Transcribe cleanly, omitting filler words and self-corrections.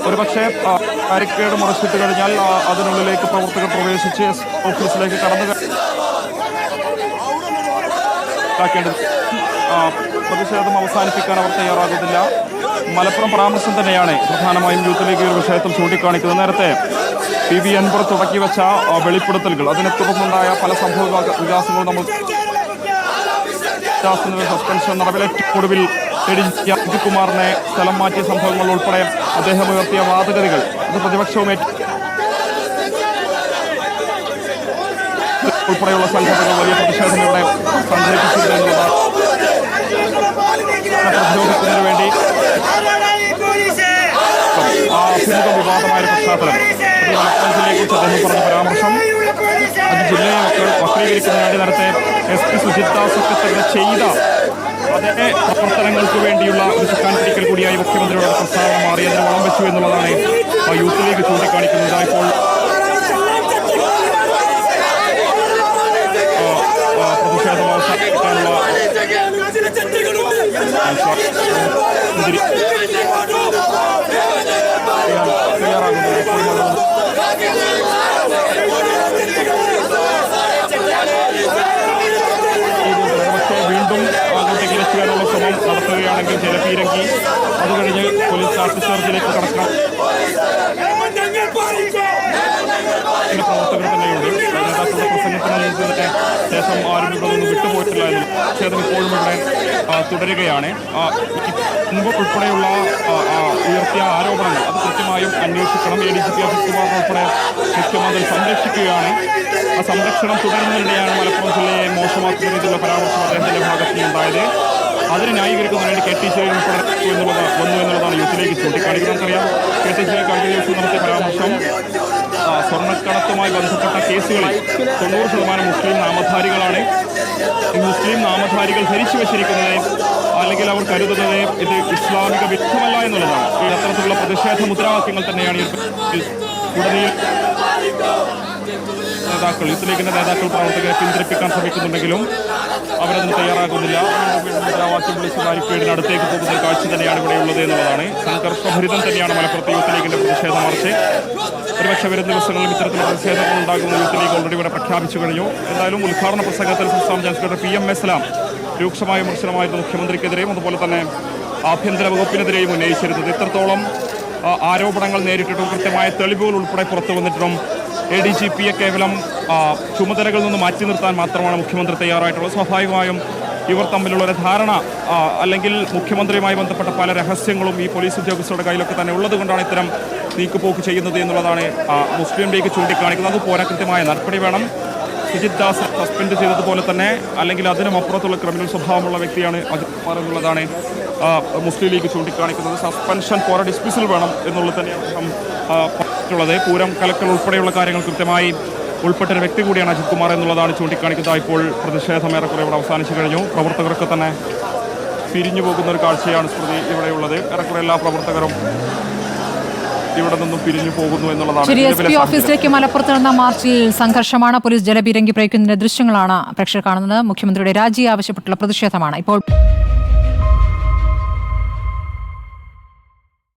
ഒരുപക്ഷെ ബാരിക്കേഡ് മറച്ചിട്ട് കഴിഞ്ഞാൽ അതിനുള്ളിലേക്ക് പ്രവർത്തകർ പ്രവേശിച്ച് ഓഫീസിലേക്ക് കടന്നു പ്രതിഷേധം അവസാനിപ്പിക്കാൻ അവർ തയ്യാറാകുന്നില്ല. മലപ്പുറം പരാമർശം തന്നെയാണ് പ്രധാനമായും യൂത്ത് ലീഗ് ഒരു വിഷയത്തിൽ ചൂണ്ടിക്കാണിക്കുന്നത്. നേരത്തെ PV അൻവർ തുടക്കി വെച്ച വെളിപ്പെടുത്തലുകൾ, അതിനെ തുടർന്നുണ്ടായ പല സംഭവ വികാസങ്ങളും നമ്മൾ സസ്പെൻഷൻ നടപ്പിലാക്കി. ഒടുവിൽ അജിത് കുമാറിനെ സ്ഥലം മാറ്റിയ സംഭവങ്ങൾ ഉൾപ്പെടെ അദ്ദേഹം ഉയർത്തിയ വാദഗതികൾ അത് പ്രതിപക്ഷവും ഉൾപ്പെടെയുള്ള സംഘടനകൾ വലിയ പ്രതിഷേധം ഇവിടെ സംഘടിപ്പിച്ചിരുന്നതാണ്. പ്രതിരോധത്തിന് വേണ്ടി അഭിമുഖ വിവാദമായ പശ്ചാത്തലം മലപ്പുറം ജില്ലയെക്കുറിച്ച് അദ്ദേഹം പറഞ്ഞ പരാമർശം അത് ജില്ലയെ വക്രീകരിക്കുന്നതിന് വേണ്ടി നേരത്തെ SP സുജിത് ദാസ് ഒക്കെ ചെയ്ത അതേ പ്രവർത്തനങ്ങൾക്ക് വേണ്ടിയുള്ള ഒരു ചുക്കാൻ പിടിക്കൽ കൂടിയായി മുഖ്യമന്ത്രിയുടെ പ്രസ്താവന മാറി അതിന് വളം വെച്ചു എന്നുള്ളതാണ് യൂത്ത് ലീഗ് ചൂണ്ടിക്കാണിക്കുന്നത്. ഇപ്പോൾ പ്രതിഷേധം അവസാനിപ്പിക്കാനുള്ള വീണ്ടും അങ്ങോട്ടേക്ക് എത്തിക്കാനുള്ള ശ്രമം നടത്തുകയാണെങ്കിൽ ജലപീരങ്കി അത് കഴിഞ്ഞ് പോലീസ് ലാത്തിച്ചാർജിലേക്ക് കടക്കാം. പ്രവർത്തകർ തന്നെയുണ്ട്. നേതാക്കളുടെ പ്രസംഗത്തിന് ശേഷം ആരും ഇവിടെ നിന്ന് വിട്ടുപോയിട്ടില്ല എന്നും പ്രതിഷേധം ഇപ്പോഴും ഇവിടെ തുടരുകയാണ്. മുമ്പ് ഉൾപ്പെടെയുള്ള ഉയർത്തിയ ആരോപണങ്ങൾ അത് കൃത്യമായും അന്വേഷിക്കണം. ADGP അജിത് കുമാർ ഉൾപ്പെടെ മുഖ്യമന്ത്രി സംരക്ഷിക്കുകയാണ്. ആ സംരക്ഷണം തുടരുന്നതിനിടെയാണ് മലപ്പുറം ജില്ലയെ മോശമാക്കുന്ന രീതിയിലുള്ള പരാമർശം അദ്ദേഹത്തിന്റെ ഭാഗത്ത് ഉണ്ടായത്. അതിനെ ന്യായീകരിക്കുന്നതിന് വേണ്ടി KT ജലീൽ ഉൾപ്പെടെ വന്നു എന്നുള്ളതാണ് യൂത്ത് ലീഗ് ചൂണ്ടിക്കാണിക്കുന്നത്. നമുക്കറിയാം KT ജലീൽ കഴിഞ്ഞ ദിവസം നടത്തിയ പരാമർശം സ്വർണ്ണക്കടത്തുമായി ബന്ധപ്പെട്ട കേസുകളിൽ 90% മുസ്ലിം നാമധാരികളാണ്. ഈ മുസ്ലിം നാമധാരികൾ ധരിച്ചു വെച്ചിരിക്കുന്നത് അല്ലെങ്കിൽ അവർ കരുതുന്നത് ഇത് ഇസ്ലാമിക വിരുദ്ധമല്ല എന്നുള്ളതാണ്. ഈ അത്തരത്തിലുള്ള പ്രതിഷേധ മുദ്രാവാക്യങ്ങൾ തന്നെയാണ് ഉടനീളം നേതാക്കൾ യൂത്ത് ലീഗിന്റെ നേതാക്കൾ പ്രവർത്തകരെ പിന്തിരിപ്പിക്കാൻ ശ്രമിക്കുന്നുണ്ടെങ്കിലും അവരതിന് തയ്യാറാകുന്നില്ല. മുദ്രാവാക്യം വിളിച്ച് ബാരിക്കേഡിന് അടുത്തേക്ക് പോകുന്ന കാഴ്ച തന്നെയാണ് ഇവിടെയുള്ളത് എന്നുള്ളതാണ്. സംഘർഷഭരിതം തന്നെയാണ് മലപ്പുറത്ത് യൂത്ത് ലീഗിന്റെ പ്രതിഷേധ മാർച്ച്. ഒരുപക്ഷെ വരും ദിവസങ്ങളിൽ ഇത്തരത്തിലുള്ള പ്രതിഷേധങ്ങൾ ഉണ്ടാകുന്ന യൂത്ത് ലീഗ് ഓൾറെഡി ഇവിടെ പ്രഖ്യാപിച്ചു കഴിഞ്ഞു. എന്തായാലും ഉദ്ഘാടന പ്രസംഗത്തിൽ സംസ്ഥാന ജനറൽ സെക്രട്ടറി PM എസ്ലാം രൂക്ഷമായ വിമർശനമായിരുന്നു മുഖ്യമന്ത്രിക്കെതിരെയും അതുപോലെ തന്നെ ആഭ്യന്തര വകുപ്പിനെതിരെയും ഉന്നയിച്ചിരുന്നത്. ഇത്രത്തോളം ആരോപണങ്ങൾ നേരിട്ടിട്ടും കൃത്യമായ തെളിവുകൾ ഉൾപ്പെടെ പുറത്തു വന്നിട്ടും ADGPയെ കേവലം ചുമതലകളിൽ നിന്ന് മാറ്റി നിർത്താൻ മാത്രമാണ് മുഖ്യമന്ത്രി തയ്യാറായിട്ടുള്ളത്. സ്വാഭാവികമായും ഇവർ തമ്മിലുള്ള ഒരു ധാരണ അല്ലെങ്കിൽ മുഖ്യമന്ത്രിയുമായി ബന്ധപ്പെട്ട പല രഹസ്യങ്ങളും ഈ പോലീസ് ഉദ്യോഗസ്ഥരുടെ കയ്യിലൊക്കെ തന്നെ ഉള്ളത് കൊണ്ടാണ് ഇത്തരം നീക്കുപോക്ക് ചെയ്യുന്നത് എന്നുള്ളതാണ് മുസ്ലിം ലീഗ് ചൂണ്ടിക്കാണിക്കുന്നത്. അതുപോലെ കൃത്യമായ നടപടി വേണം. സുജിത് ദാസ് സസ്പെൻഡ് ചെയ്തതുപോലെ തന്നെ അല്ലെങ്കിൽ അതിനും അപ്പുറത്തുള്ള ക്രിമിനൽ സ്വഭാവമുള്ള വ്യക്തിയാണ് അജിത് കുമാർ എന്നുള്ളതാണ് മുസ്ലിം ലീഗ് ചൂണ്ടിക്കാണിക്കുന്നത്. സസ്പെൻഷൻ ഫോർ ഡിസ്മിസൽ വേണം എന്നുള്ളത് തന്നെയാണ് പറഞ്ഞിട്ടുള്ളത്. പൂരം കലക്കൽ ഉൾപ്പെടെയുള്ള കാര്യങ്ങൾ കൃത്യമായി ഉൾപ്പെട്ടൊരു വ്യക്തി കൂടിയാണ് അജിത് കുമാർ എന്നുള്ളതാണ് ചൂണ്ടിക്കാണിക്കുന്നത്. ഇപ്പോൾ പ്രതിഷേധം ഏറെക്കുറെ ഇവിടെ അവസാനിച്ചു കഴിഞ്ഞു. പ്രവർത്തകർക്ക് തന്നെ പിരിഞ്ഞു പോകുന്ന ഒരു കാഴ്ചയാണ് സ്മൃതി ഇവിടെയുള്ളത്. ഏറെക്കുറെ എല്ലാ പ്രവർത്തകരും ഇവിടെ നിന്നും പിരിഞ്ഞു പോകുന്നു എന്നുള്ളതാണ്. SP ഓഫീസിലേക്ക് മലപ്പുറത്ത് നടന്ന മാർച്ചിൽ സംഘർഷമാണ്. പോലീസ് ജലപീരങ്കി പ്രയോഗിക്കുന്നതിന്റെ ദൃശ്യങ്ങളാണ് പ്രേക്ഷകർ കാണുന്നത്. മുഖ്യമന്ത്രിയുടെ രാജി ആവശ്യപ്പെട്ടുള്ള പ്രതിഷേധമാണ് ഇപ്പോൾ.